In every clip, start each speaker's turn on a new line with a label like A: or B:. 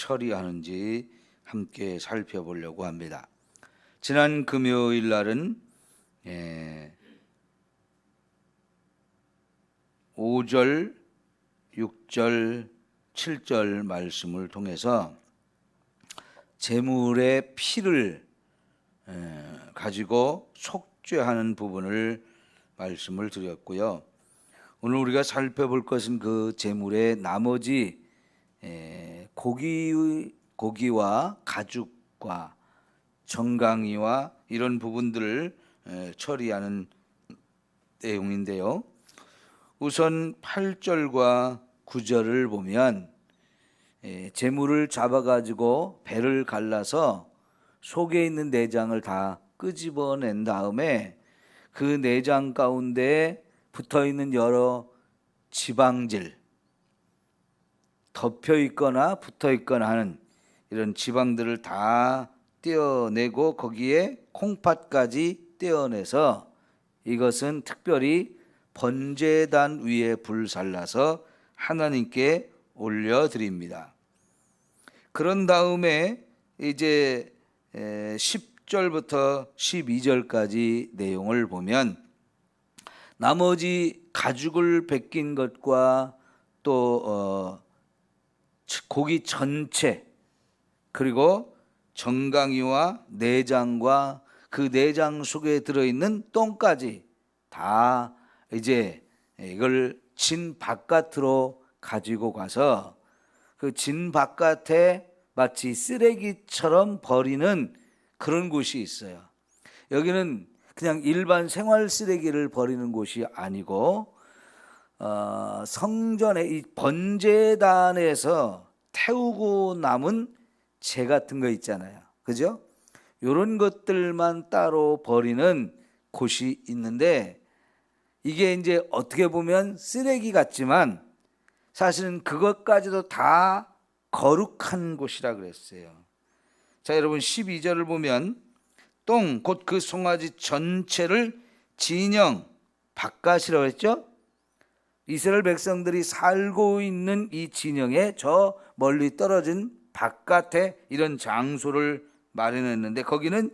A: 처리하는지 함께 살펴보려고 합니다. 지난 금요일 날은 5절, 6절, 7절 말씀을 통해서 제물의 피를 가지고 속죄하는 부분을 말씀을 드렸고요. 오늘 우리가 살펴볼 것은 그 제물의 나머지 고기와 가죽과 정강이와 이런 부분들을 처리하는 내용인데요. 우선 8절과 9절을 보면 제물을 잡아가지고 배를 갈라서 속에 있는 내장을 다 끄집어낸 다음에 그 내장 가운데 붙어있는 여러 지방질, 덮여있거나 붙어있거나 하는 이런 지방들을 다 떼어내고 거기에 콩팥까지 떼어내서 이것은 특별히 번제단 위에 불살라서 하나님께 올려드립니다. 그런 다음에 이제 10절부터 12절까지 내용을 보면 나머지 가죽을 벗긴 것과 또 고기 전체 그리고 정강이와 내장과 그 내장 속에 들어있는 똥까지 다 이제 이걸 진 바깥으로 가지고 가서 그 진 바깥에 마치 쓰레기처럼 버리는 그런 곳이 있어요. 여기는 그냥 일반 생활 쓰레기를 버리는 곳이 아니고 성전의 이 번제단에서 태우고 남은 재 같은 거 있잖아요. 그죠? 이런 것들만 따로 버리는 곳이 있는데 이게 이제 어떻게 보면 쓰레기 같지만 사실은 그것까지도 다 거룩한 곳이라 그랬어요. 자, 여러분 12절을 보면 똥 곧 그 송아지 전체를 진영 바깥이라고 했죠. 이스라엘 백성들이 살고 있는 이 진영에 저 멀리 떨어진 바깥에 이런 장소를 마련했는데 거기는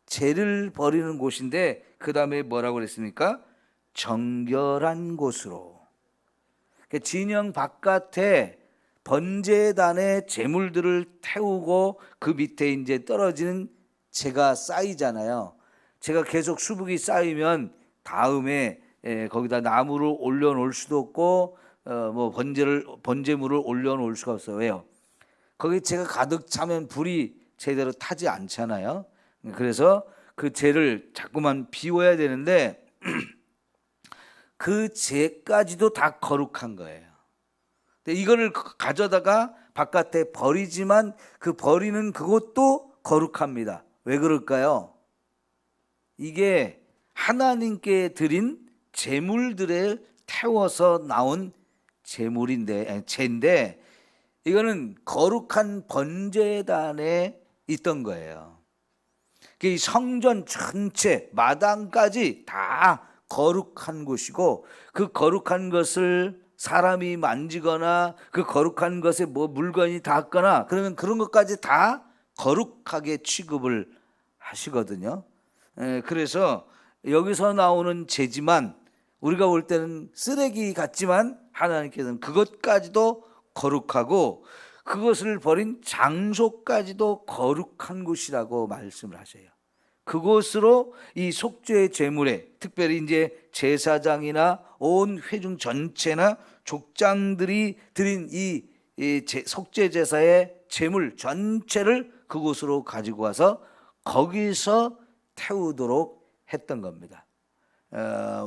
A: 죄를 버리는 곳인데 그 다음에 뭐라고 그랬습니까? 정결한 곳으로. 진영 바깥에 번제단의 제물들을 태우고 그 밑에 이제 떨어지는 재가 쌓이잖아요. 재가 계속 수북이 쌓이면 다음에 거기다 나무를 올려놓을 수도 없고 뭐 번제물을 올려놓을 수가 없어요. 왜요? 거기 재가 가득 차면 불이 제대로 타지 않잖아요. 그래서 그 재를 자꾸만 비워야 되는데 그 재까지도 다 거룩한 거예요. 이거를 가져다가 바깥에 버리지만 그 버리는 그것도 거룩합니다. 왜 그럴까요? 이게 하나님께 드린 제물들에 태워서 나온 제인데 이거는 거룩한 번제단에 있던 거예요. 이 성전 전체 마당까지 다 거룩한 곳이고 그 거룩한 것을 사람이 만지거나 그 거룩한 것에 뭐 물건이 닿거나 그러면 그런 것까지 다 거룩하게 취급을 하시거든요. 그래서 여기서 나오는 재지만 우리가 볼 때는 쓰레기 같지만 하나님께서는 그것까지도 거룩하고 그것을 버린 장소까지도 거룩한 곳이라고 말씀을 하세요. 그곳으로 이 속죄의 제물에 특별히 이제 제사장이나 온 회중 전체나 족장들이 드린 이 속죄 제사의 제물 전체를 그곳으로 가지고 와서 거기서 태우도록 했던 겁니다.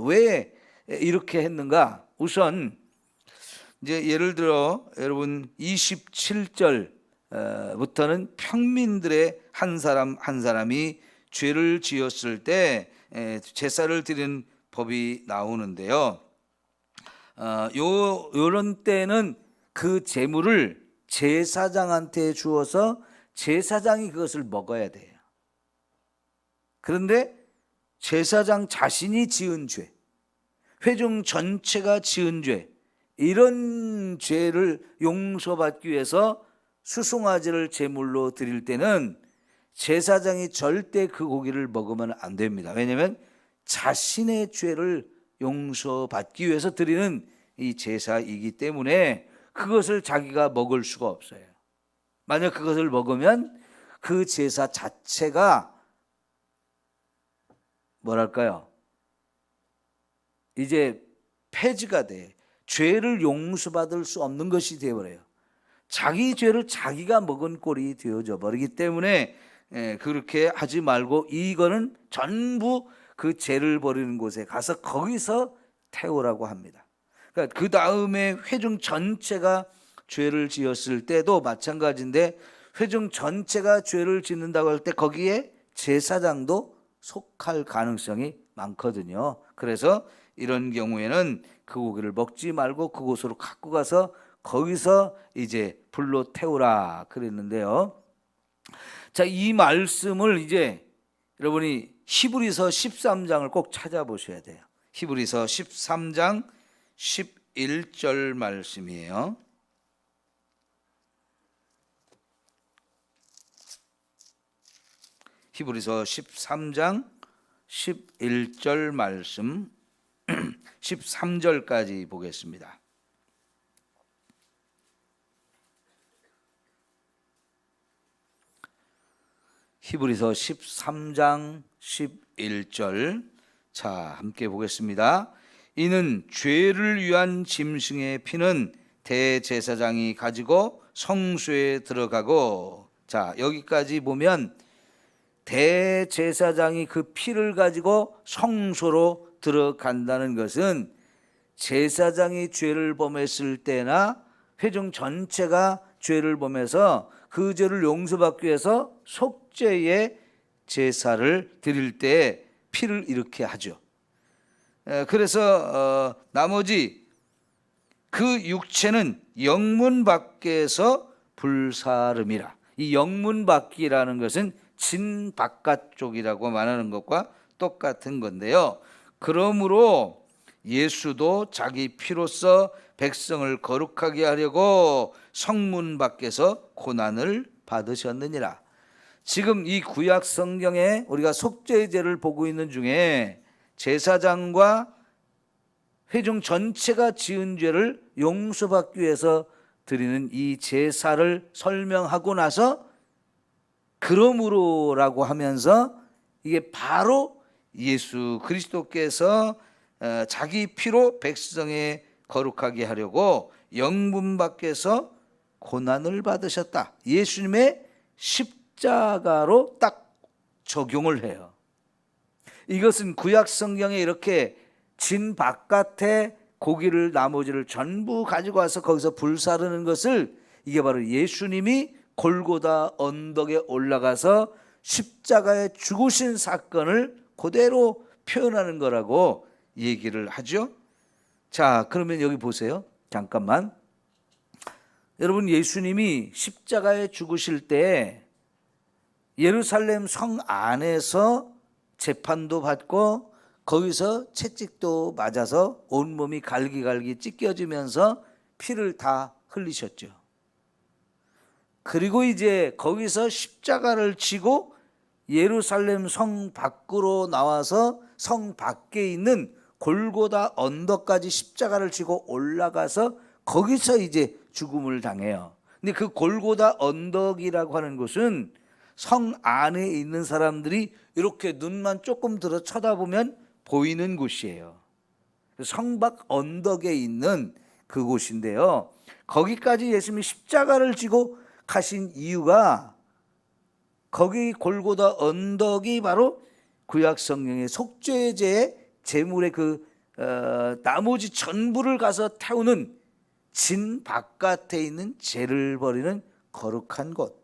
A: 왜 이렇게 했는가? 우선 이제 예를 들어 여러분 27절부터는 평민들의 한 사람 한 사람이 죄를 지었을 때 제사를 드리는 법이 나오는데요. 요런 때는 그 제물을 제사장한테 주어서 제사장이 그것을 먹어야 돼요. 그런데 제사장 자신이 지은 죄, 회중 전체가 지은 죄, 이런 죄를 용서받기 위해서 수송아지를 제물로 드릴 때는 제사장이 절대 그 고기를 먹으면 안 됩니다. 왜냐하면 자신의 죄를 용서받기 위해서 드리는 이 제사이기 때문에 그것을 자기가 먹을 수가 없어요. 만약 그것을 먹으면 그 제사 자체가 뭐랄까요? 이제 폐지가 돼. 죄를 용서받을 수 없는 것이 되어버려요. 자기 죄를 자기가 먹은 꼴이 되어져 버리기 때문에 그렇게 하지 말고 이거는 전부 그 죄를 버리는 곳에 가서 거기서 태우라고 합니다. 그러니까 그 다음에 회중 전체가 죄를 지었을 때도 마찬가지인데, 회중 전체가 죄를 짓는다고 할 때 거기에 제사장도 속할 가능성이 많거든요. 그래서 이런 경우에는 그 고기를 먹지 말고 그곳으로 갖고 가서 거기서 이제 불로 태우라 그랬는데요. 자, 이 말씀을 이제 여러분이 히브리서 13장을 꼭 찾아보셔야 돼요. 히브리서 13장 11절 말씀이에요. 히브리서 13장 11절 말씀 13절까지 보겠습니다. 히브리서 13장 11절, 자, 함께 보겠습니다. 이는 죄를 위한 짐승의 피는 대제사장이 가지고 성소에 들어가고, 자, 여기까지 보면 대제사장이 그 피를 가지고 성소로 들어간다는 것은 제사장이 죄를 범했을 때나 회중 전체가 죄를 범해서 그 죄를 용서받기 위해서 속죄의 제사를 드릴 때 피를 이렇게 하죠. 그래서 나머지 그 육체는 영문 밖에서 불사름이라. 이 영문 밖이라는 것은 진 바깥쪽이라고 말하는 것과 똑같은 건데요. 그러므로 예수도 자기 피로써 백성을 거룩하게 하려고 성문 밖에서 고난을 받으셨느니라. 지금 이 구약 성경에 우리가 속죄제를 보고 있는 중에 제사장과 회중 전체가 지은 죄를 용서받기 위해서 드리는 이 제사를 설명하고 나서 그러므로라고 하면서 이게 바로 예수 그리스도께서 자기 피로 백성에 거룩하게 하려고 영문 밖에서 고난을 받으셨다. 예수님의 십자가로 딱 적용을 해요. 이것은 구약 성경에 이렇게 진 바깥에 고기를 나머지를 전부 가지고 와서 거기서 불사르는 것을, 이게 바로 예수님이 골고다 언덕에 올라가서 십자가에 죽으신 사건을 그대로 표현하는 거라고 얘기를 하죠. 자, 그러면 여기 보세요. 잠깐만. 여러분, 예수님이 십자가에 죽으실 때 예루살렘 성 안에서 재판도 받고 거기서 채찍도 맞아서 온몸이 갈기갈기 찢겨지면서 피를 다 흘리셨죠. 그리고 이제 거기서 십자가를 지고 예루살렘 성 밖으로 나와서 성 밖에 있는 골고다 언덕까지 십자가를 지고 올라가서 거기서 이제 죽음을 당해요. 근데 그 골고다 언덕이라고 하는 곳은 성 안에 있는 사람들이 이렇게 눈만 조금 들어 쳐다보면 보이는 곳이에요. 성 밖 언덕에 있는 그곳인데요. 거기까지 예수님이 십자가를 지고 가신 이유가, 거기 골고다 언덕이 바로 구약 성경의 속죄제의 제물의 그 나머지 전부를 가서 태우는 진 바깥에 있는 죄를 버리는 거룩한 곳,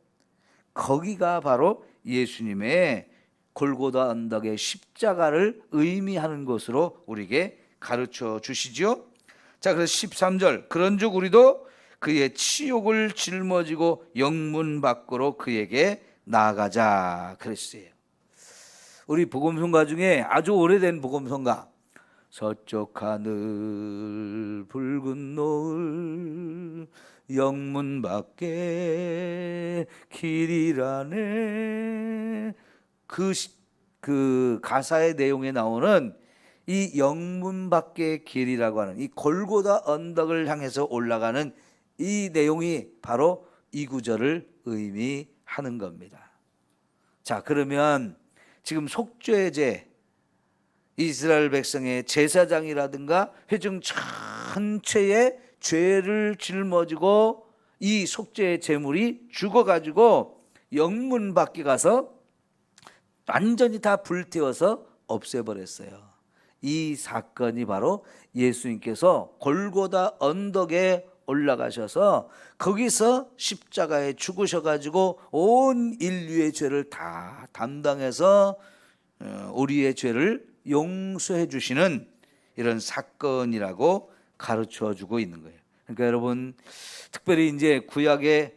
A: 거기가 바로 예수님의 골고다 언덕의 십자가를 의미하는 것으로 우리에게 가르쳐 주시죠. 자, 그래서 13절, 그런즉 우리도 그의 치욕을 짊어지고 영문 밖으로 그에게 나아가자 그랬어요. 우리 복음성가 중에 아주 오래된 복음성가, 서쪽 하늘 붉은 노을 영문 밖에 길이라네. 그 가사의 내용에 나오는 이 영문 밖의 길이라고 하는 이 골고다 언덕을 향해서 올라가는 이 내용이 바로 이 구절을 의미하는 겁니다. 자, 그러면 지금 속죄제, 이스라엘 백성의 제사장이라든가 회중 전체의 죄를 짊어지고 이 속죄의 제물이 죽어가지고 영문 밖에 가서 완전히 다 불태워서 없애버렸어요. 이 사건이 바로 예수님께서 골고다 언덕에 올라가셔서 거기서 십자가에 죽으셔가지고 온 인류의 죄를 다 담당해서 우리의 죄를 용서해 주시는 이런 사건이라고 가르쳐 주고 있는 거예요. 그러니까 여러분, 특별히 이제 구약의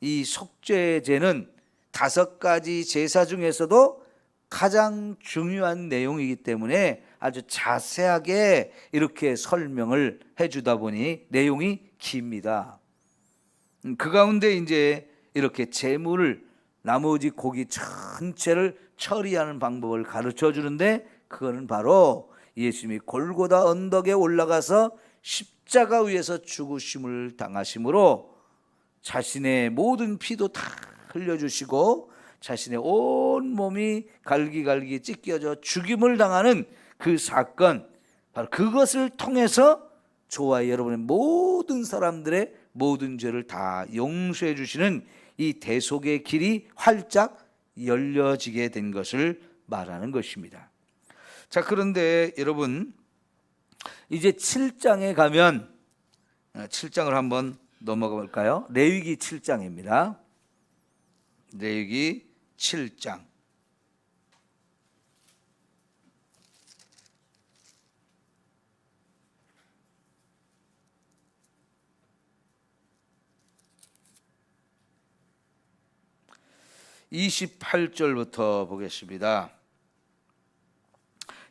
A: 이 속죄제는 5가지 제사 중에서도 가장 중요한 내용이기 때문에 아주 자세하게 이렇게 설명을 해주다 보니 내용이 깁니다. 그 가운데 이제 이렇게 제물을, 나머지 고기 전체를 처리하는 방법을 가르쳐 주는데, 그거는 바로 예수님이 골고다 언덕에 올라가서 십자가 위에서 죽으심을 당하심으로 자신의 모든 피도 다 흘려주시고 자신의 온 몸이 갈기갈기 찢겨져 죽임을 당하는 그 사건, 바로 그것을 통해서 저와 여러분의 모든 사람들의 모든 죄를 다 용서해 주시는 이 대속의 길이 활짝 열려지게 된 것을 말하는 것입니다. 자, 그런데 여러분, 이제 7장에 가면 7장을 한번 넘어가 볼까요? 레위기 7장입니다. 레위기 7장. (28절부터) 보겠습니다.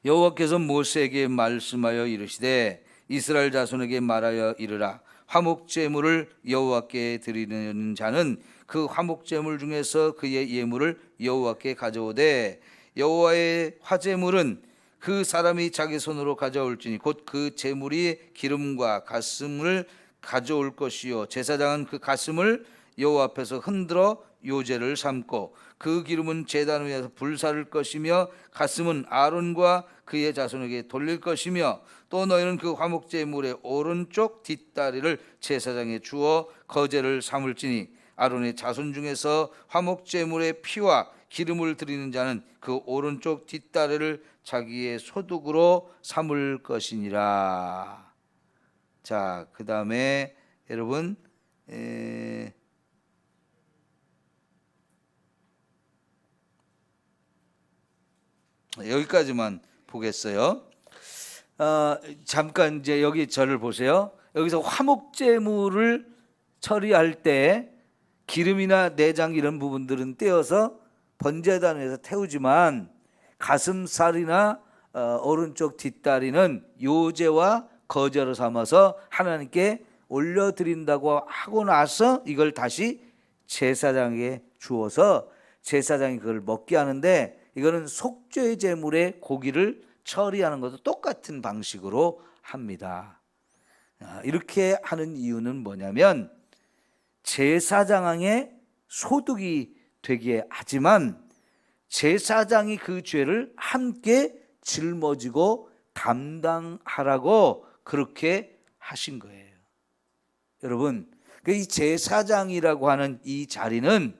A: 여호와께서 모세에게 말씀하여 이르시되 이스라엘 자손에게 말하여 이르라. 화목제물을 여호와께 드리는 자는 그 화목제물 중에서 그의 예물을 여호와께 가져오되 여호와의 화제물은 그 사람이 자기 손으로 가져올지니 곧 그 제물이 기름과 가슴을 가져올 것이요 제사장은 그 가슴을 여호와 앞에서 흔들어 요제를 삼고 그 기름은 제단 위에서 불사를 것이며 가슴은 아론과 그의 자손에게 돌릴 것이며 또 너희는 그 화목제물의 오른쪽 뒷다리를 제사장에 주어 거제를 삼을지니 아론의 자손 중에서 화목제물의 피와 기름을 드리는 자는 그 오른쪽 뒷다리를 자기의 소득으로 삼을 것이니라. 자, 그 다음에 여러분 여기까지만 보겠어요. 잠깐 이제 여기 절을 보세요. 여기서 화목제물을 처리할 때 기름이나 내장 이런 부분들은 떼어서 번제단에서 태우지만 가슴살이나 오른쪽 뒷다리는 요제와 거제로 삼아서 하나님께 올려드린다고 하고 나서 이걸 다시 제사장에게 주어서 제사장이 그걸 먹게 하는데, 이거는 속죄 제물의 고기를 처리하는 것도 똑같은 방식으로 합니다. 이렇게 하는 이유는 뭐냐면 제사장의 소득이 되게 하지만 제사장이 그 죄를 함께 짊어지고 담당하라고 그렇게 하신 거예요. 여러분, 이 제사장이라고 하는 이 자리는,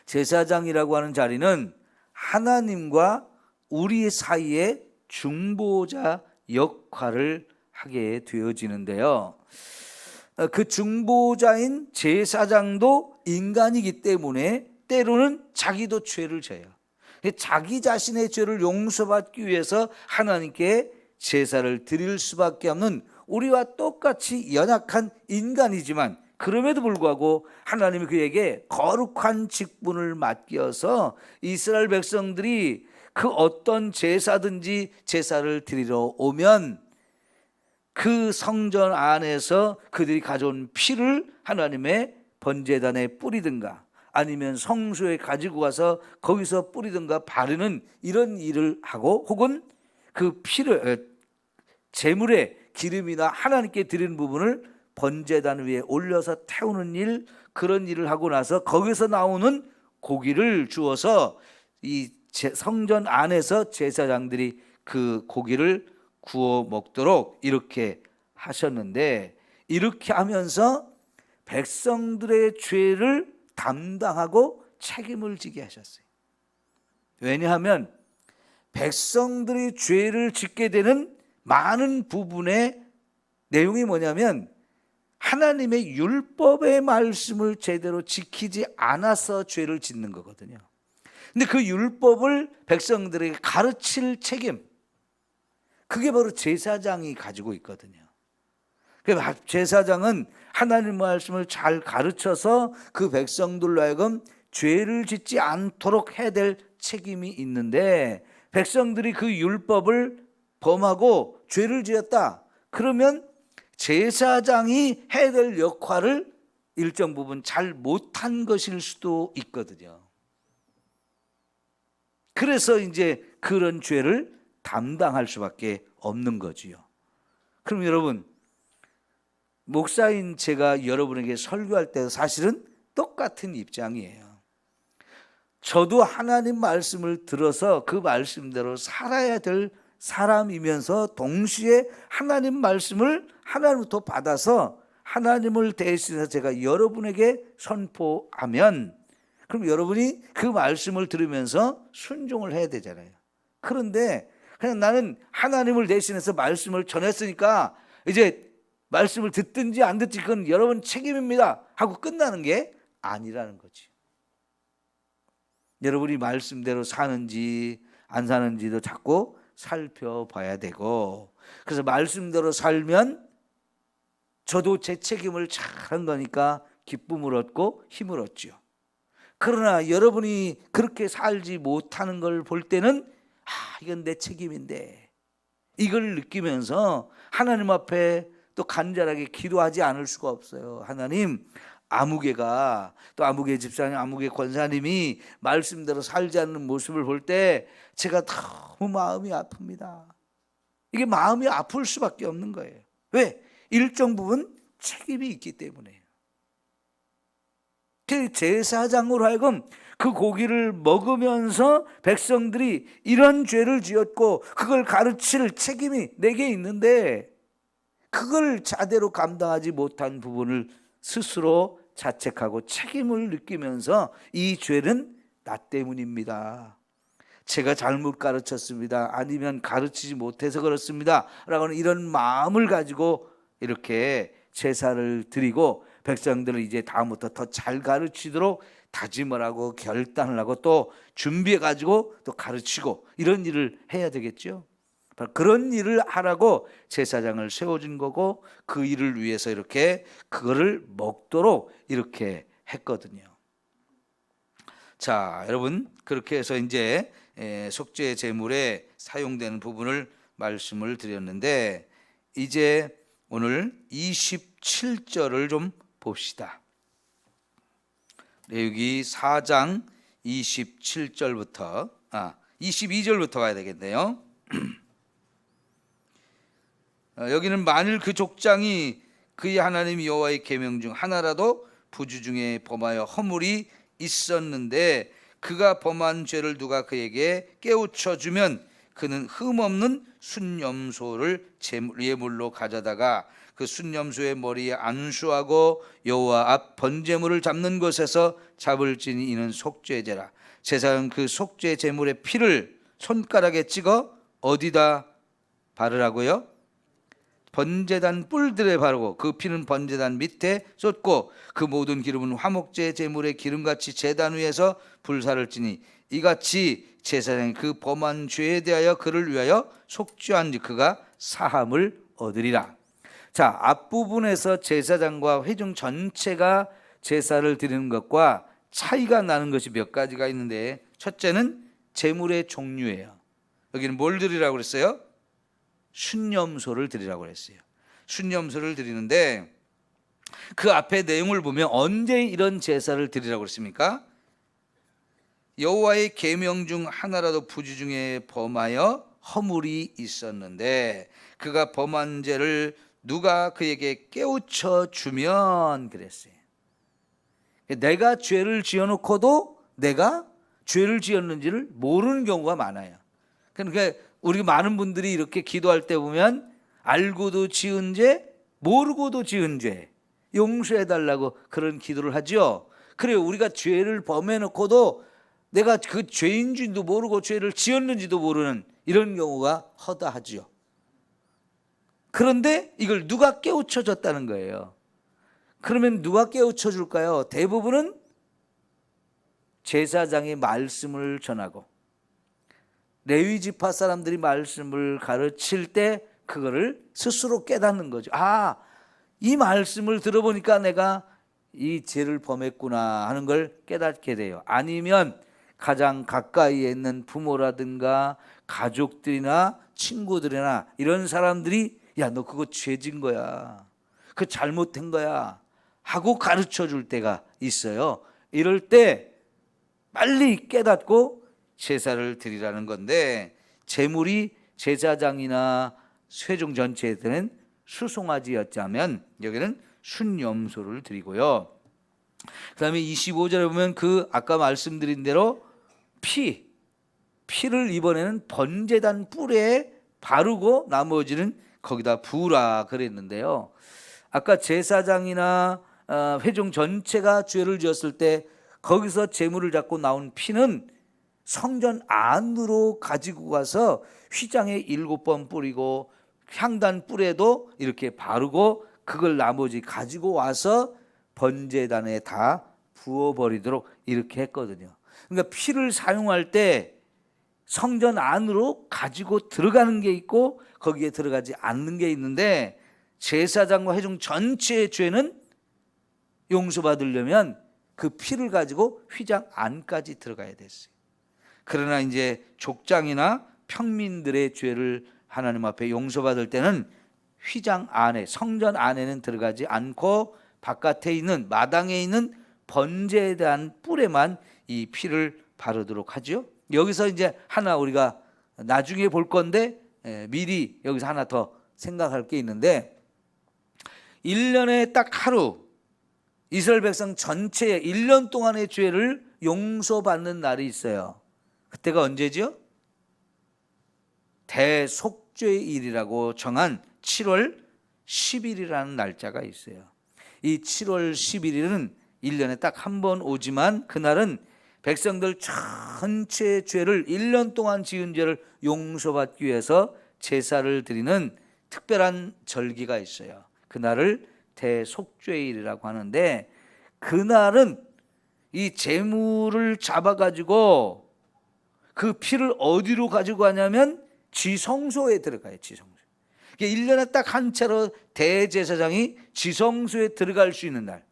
A: 제사장이라고 하는 자리는 하나님과 우리 사이의 중보자 역할을 하게 되어지는데요. 그 중보자인 제사장도 인간이기 때문에 때로는 자기도 죄를 져요. 자기 자신의 죄를 용서받기 위해서 하나님께 제사를 드릴 수밖에 없는 우리와 똑같이 연약한 인간이지만, 그럼에도 불구하고 하나님이 그에게 거룩한 직분을 맡겨서 이스라엘 백성들이 그 어떤 제사든지 제사를 드리러 오면 그 성전 안에서 그들이 가져온 피를 하나님의 번제단에 뿌리든가 아니면 성소에 가지고 가서 거기서 뿌리든가 바르는 이런 일을 하고, 혹은 그 피를 제물의 기름이나 하나님께 드리는 부분을 번제단 위에 올려서 태우는 일, 그런 일을 하고 나서 거기서 나오는 고기를 주어서 이 성전 안에서 제사장들이 그 고기를 구워 먹도록 이렇게 하셨는데, 이렇게 하면서 백성들의 죄를 담당하고 책임을 지게 하셨어요. 왜냐하면 백성들이 죄를 짓게 되는 많은 부분의 내용이 뭐냐면 하나님의 율법의 말씀을 제대로 지키지 않아서 죄를 짓는 거거든요. 근데 그 율법을 백성들에게 가르칠 책임, 그게 바로 제사장이 가지고 있거든요. 제사장은 하나님 말씀을 잘 가르쳐서 그 백성들로 하여금 죄를 짓지 않도록 해야 될 책임이 있는데, 백성들이 그 율법을 범하고 죄를 지었다 그러면 제사장이 해야 될 역할을 일정 부분 잘 못한 것일 수도 있거든요. 그래서 이제 그런 죄를 담당할 수밖에 없는 거지요. 그럼 여러분, 목사인 제가 여러분에게 설교할 때 사실은 똑같은 입장이에요. 저도 하나님 말씀을 들어서 그 말씀대로 살아야 될 사람이면서 동시에 하나님 말씀을 하나님부터 받아서 하나님을 대신해서 제가 여러분에게 선포하면, 그럼 여러분이 그 말씀을 들으면서 순종을 해야 되잖아요. 그런데 그냥 나는 하나님을 대신해서 말씀을 전했으니까 이제 말씀을 듣든지 안 듣든지 그건 여러분 책임입니다 하고 끝나는 게 아니라는 거지. 여러분이 말씀대로 사는지 안 사는지도 자꾸 살펴봐야 되고, 그래서 말씀대로 살면 저도 제 책임을 잘한 거니까 기쁨을 얻고 힘을 얻죠. 그러나 여러분이 그렇게 살지 못하는 걸 볼 때는 이건 내 책임인데, 이걸 느끼면서 하나님 앞에 또 간절하게 기도하지 않을 수가 없어요. 하나님, 아무개가, 또 아무개 집사님, 아무개 권사님이 말씀대로 살지 않는 모습을 볼 때 제가 너무 마음이 아픕니다. 이게 마음이 아플 수밖에 없는 거예요. 왜? 일정 부분 책임이 있기 때문에요. 제사장으로 하여금 그 고기를 먹으면서 백성들이 이런 죄를 지었고 그걸 가르칠 책임이 내게 있는데, 그걸 제대로 감당하지 못한 부분을 스스로 자책하고 책임을 느끼면서 이 죄는 나 때문입니다, 제가 잘못 가르쳤습니다, 아니면 가르치지 못해서 그렇습니다 라고는 이런 마음을 가지고 이렇게 제사를 드리고 백성들을 이제 다음부터 더 잘 가르치도록 다짐을 하고 결단을 하고 또 준비해 가지고 또 가르치고 이런 일을 해야 되겠죠. 그런 일을 하라고 제사장을 세워준 거고, 그 일을 위해서 이렇게 그거를 먹도록 이렇게 했거든요. 자, 여러분, 그렇게 해서 이제 속죄 제물에 사용되는 부분을 말씀을 드렸는데, 이제 오늘 27절을 좀 봅시다. 레위기 4장 27절부터 22절부터 가야 되겠네요. 여기는 만일 그 족장이 그의 하나님 여호와의 계명 중 하나라도 부주 중에 범하여 허물이 있었는데 그가 범한 죄를 누가 그에게 깨우쳐 주면 그는 흠없는 순염소를 예물로 가져다가 그 순염소의 머리에 안수하고 여호와 앞 번제물을 잡는 곳에서 잡을지니 이는 속죄제라. 제사장은 그 속죄 제물의 피를 손가락에 찍어 어디다 바르라고요? 번제단 뿔들에 바르고 그 피는 번제단 밑에 쏟고 그 모든 기름은 화목제 제물의 기름같이 제단 위에서 불사를 지니 이같이 제사장이 그 범한 죄에 대하여 그를 위하여 속죄한즉 그가 사함을 얻으리라. 자, 앞부분에서 제사장과 회중 전체가 제사를 드리는 것과 차이가 나는 것이 몇 가지가 있는데, 첫째는 제물의 종류예요. 여기는 뭘 드리라고 그랬어요? 순염소를 드리라고 그랬어요. 순염소를 드리는데 그 앞에 내용을 보면 언제 이런 제사를 드리라고 그랬습니까? 여호와의 계명 중 하나라도 부지 중에 범하여 허물이 있었는데 그가 범한 죄를 누가 그에게 깨우쳐 주면 그랬어요. 내가 죄를 지어놓고도 내가 죄를 지었는지를 모르는 경우가 많아요. 그러니까 우리 많은 분들이 이렇게 기도할 때 보면 알고도 지은 죄, 모르고도 지은 죄 용서해달라고 그런 기도를 하죠. 그래요. 우리가 죄를 범해놓고도 내가 그 죄인지도 모르고 죄를 지었는지도 모르는 이런 경우가 허다하지요. 그런데 이걸 누가 깨우쳐 줬다는 거예요. 그러면 누가 깨우쳐 줄까요? 대부분은 제사장이 말씀을 전하고 레위 지파 사람들이 말씀을 가르칠 때 그거를 스스로 깨닫는 거죠. 아, 이 말씀을 들어보니까 내가 이 죄를 범했구나 하는 걸 깨닫게 돼요. 아니면 가장 가까이에 있는 부모라든가 가족들이나 친구들이나 이런 사람들이 야, 너 그거 죄진 거야, 그 잘못된 거야 하고 가르쳐 줄 때가 있어요. 이럴 때 빨리 깨닫고 제사를 드리라는 건데, 제물이 제사장이나 회중 전체에는 수송아지였자면 여기는 순염소를 드리고요. 그 다음에 25절에 보면 그 아까 말씀드린 대로 피를 이번에는 번제단 뿔에 바르고 나머지는 거기다 부으라 그랬는데요. 아까 제사장이나 회중 전체가 죄를 지었을 때 거기서 제물을 잡고 나온 피는 성전 안으로 가지고 가서 휘장에 7번 뿌리고 향단 뿔에도 이렇게 바르고 그걸 나머지 가지고 와서 번제단에 다 부어버리도록 이렇게 했거든요. 그러니까 피를 사용할 때 성전 안으로 가지고 들어가는 게 있고 거기에 들어가지 않는 게 있는데, 제사장과 회중 전체의 죄는 용서받으려면 그 피를 가지고 휘장 안까지 들어가야 됐어요. 그러나 이제 족장이나 평민들의 죄를 하나님 앞에 용서받을 때는 휘장 안에, 성전 안에는 들어가지 않고 바깥에 있는 마당에 있는 번제에 대한 뿔에만 이 피를 바르도록 하죠. 여기서 이제 하나 우리가 나중에 볼 건데 미리 여기서 하나 더 생각할 게 있는데, 1년에 딱 하루 이스라엘 백성 전체의 1년 동안의 죄를 용서받는 날이 있어요. 그때가 언제죠? 대속죄일이라고 정한 7월 10일이라는 날짜가 있어요. 이 7월 10일은 1년에 딱 한 번 오지만 그날은 백성들 전체의 죄를 1년 동안 지은 죄를 용서받기 위해서 제사를 드리는 특별한 절기가 있어요. 그날을 대속죄일이라고 하는데, 그날은 이 제물을 잡아가지고 그 피를 어디로 가지고 가냐면 지성소에 들어가요. 지성소. 1년에 딱 한 차로 대제사장이 지성소에 들어갈 수 있는 날.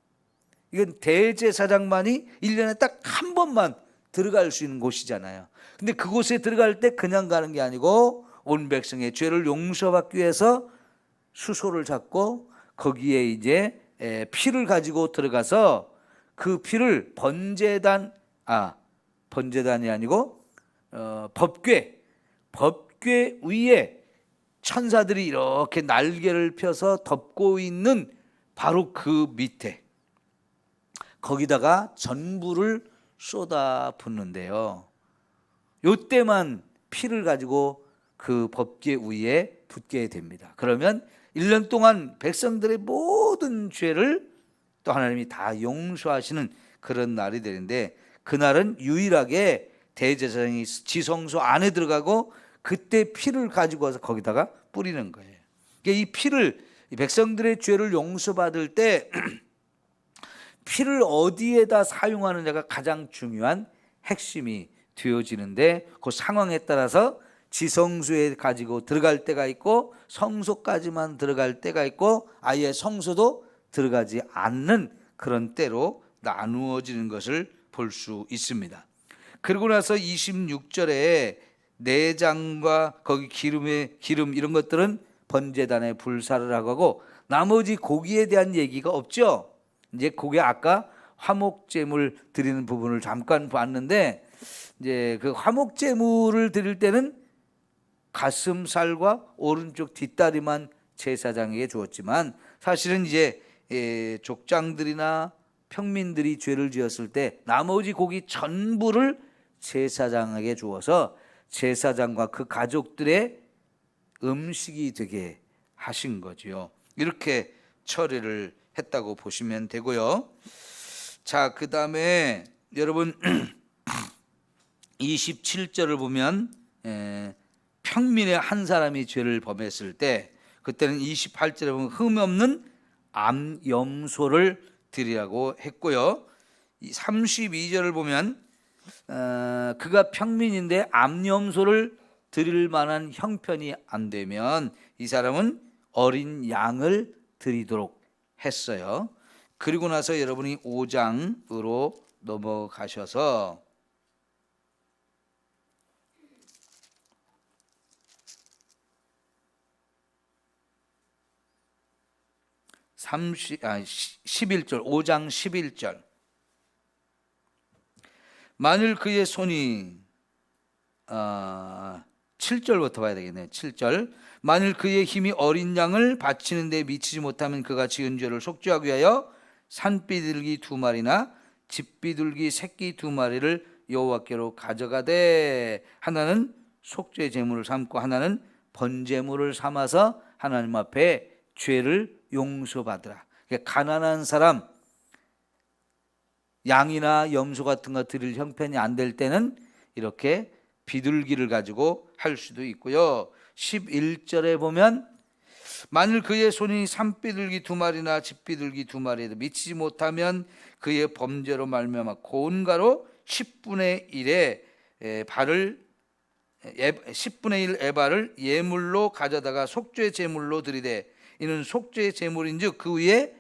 A: 이건 대제사장만이 1년에 딱 한 번만 들어갈 수 있는 곳이잖아요. 근데 그곳에 들어갈 때 그냥 가는 게 아니고 온 백성의 죄를 용서받기 위해서 수소를 잡고 거기에 이제 피를 가지고 들어가서 그 피를 번제단이 아니고 법궤 위에 천사들이 이렇게 날개를 펴서 덮고 있는 바로 그 밑에 거기다가 전부를 쏟아 붓는데요. 요때만 피를 가지고 그 법궤 위에 붓게 됩니다. 그러면 1년 동안 백성들의 모든 죄를 또 하나님이 다 용서하시는 그런 날이 되는데, 그날은 유일하게 대제사장이 지성소 안에 들어가고 그때 피를 가지고 와서 거기다가 뿌리는 거예요. 그러니까 이 피를, 백성들의 죄를 용서받을 때 피를 어디에다 사용하느냐가 가장 중요한 핵심이 되어지는데, 그 상황에 따라서 지성소에 가지고 들어갈 때가 있고 성소까지만 들어갈 때가 있고 아예 성소도 들어가지 않는 그런 때로 나누어지는 것을 볼 수 있습니다. 그리고 나서 26절에 내장과 거기 기름 이런 것들은 번제단에 불사를 하고 나머지 고기에 대한 얘기가 없죠. 이제 그게 아까 화목제물 드리는 부분을 잠깐 봤는데, 이제 그 화목제물을 드릴 때는 가슴살과 오른쪽 뒷다리만 제사장에게 주었지만, 사실은 이제 족장들이나 평민들이 죄를 지었을 때 나머지 고기 전부를 제사장에게 주어서 제사장과 그 가족들의 음식이 되게 하신 거지요. 이렇게 처리를 했다고 보시면 되고요. 자, 그 다음에 여러분 27절을 보면 평민의 한 사람이 죄를 범했을 때, 그때는 28절에 보면 흠 없는 암염소를 드리라고 했고요. 32절을 보면 그가 평민인데 암염소를 드릴 만한 형편이 안 되면 이 사람은 어린 양을 드리도록 했어요. 그리고 나서 여러분이 5장으로 넘어가셔서 11절, 5장 11절. 만일 그의 손이 7절부터 봐야 되겠네요. 7절. 만일 그의 힘이 어린 양을 바치는 데 미치지 못하면 그가 지은 죄를 속죄하기 위하여 산비둘기 2마리나 집비둘기 새끼 2마리를 여호와께로 가져가되, 하나는 속죄 제물을 삼고 하나는 번제물을 삼아서 하나님 앞에 죄를 용서받으라. 그러니까 가난한 사람, 양이나 염소 같은 거 드릴 형편이 안 될 때는 이렇게 비둘기를 가지고 할 수도 있고요. 11절에 보면 만일 그의 손이 산비둘기 2마리나 집비둘기 2마리에도 미치지 못하면 그의 범죄로 말미암아 고운 가루 10분의 1의 10분의 1 에바를 예물로 가져다가 속죄 제물로 드리되, 이는 속죄 제물인즉 그 위에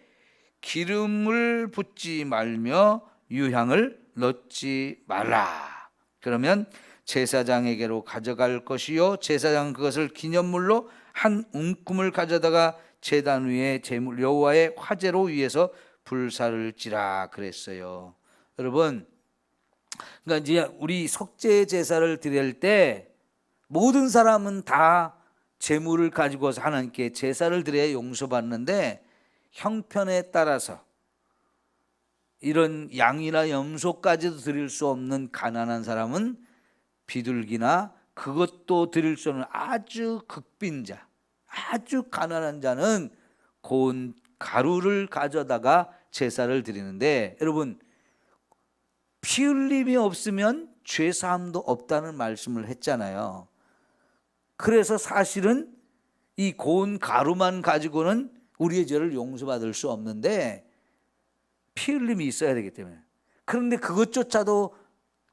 A: 기름을 붓지 말며 유향을 넣지 말라. 그러면 제사장에게로 가져갈 것이요, 제사장은 그것을 기념물로 한 움큼을 가져다가 제단 위에 제물 여호와의 화제로 위에서 불사를 지라 그랬어요. 여러분, 그러니까 이제 우리 속죄 제사를 드릴 때 모든 사람은 다 제물을 가지고서 하나님께 제사를 드려야 용서받는데, 형편에 따라서 이런 양이나 염소까지도 드릴 수 없는 가난한 사람은 비둘기나 그것도 드릴 수 없는 아주 극빈자, 아주 가난한 자는 고운 가루를 가져다가 제사를 드리는데, 여러분, 피 흘림이 없으면 죄 사함도 없다는 말씀을 했잖아요. 그래서 사실은 이 고운 가루만 가지고는 우리의 죄를 용서받을 수 없는데 피 흘림이 있어야 되기 때문에. 그런데 그것조차도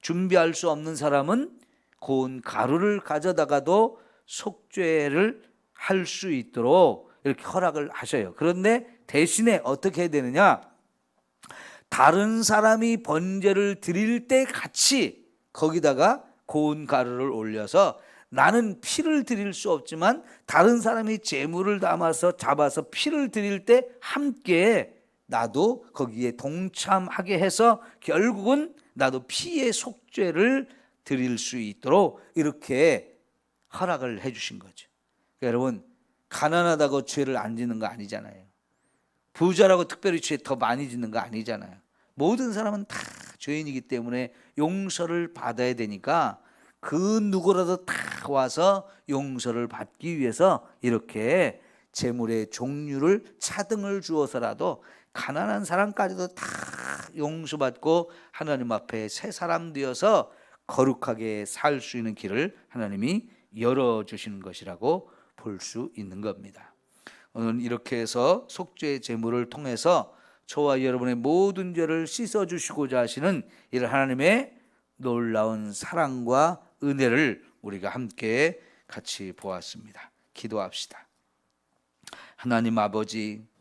A: 준비할 수 없는 사람은 고운 가루를 가져다가도 속죄를 할 수 있도록 이렇게 허락을 하셔요. 그런데 대신에 어떻게 해야 되느냐? 다른 사람이 번제를 드릴 때 같이 거기다가 고운 가루를 올려서, 나는 피를 드릴 수 없지만 다른 사람이 제물을 담아서 잡아서 피를 드릴 때 함께 나도 거기에 동참하게 해서 결국은 나도 피의 속죄를 드릴 수 있도록 이렇게 허락을 해 주신 거죠. 그러니까 여러분, 가난하다고 죄를 안 짓는 거 아니잖아요. 부자라고 특별히 죄 더 많이 짓는 거 아니잖아요. 모든 사람은 다 죄인이기 때문에 용서를 받아야 되니까 그 누구라도 다 와서 용서를 받기 위해서 이렇게 제물의 종류를 차등을 주어서라도 가난한 사람까지도 다 용서받고 하나님 앞에 새 사람 되어서 거룩하게 살 수 있는 길을 하나님이 열어주시는 것이라고 볼 수 있는 겁니다. 오늘 이렇게 해서 속죄 제물을 통해서 저와 여러분의 모든 죄를 씻어주시고자 하시는 이 하나님의 놀라운 사랑과 은혜를 우리가 함께 같이 보았습니다. 기도합시다. 하나님 아버지,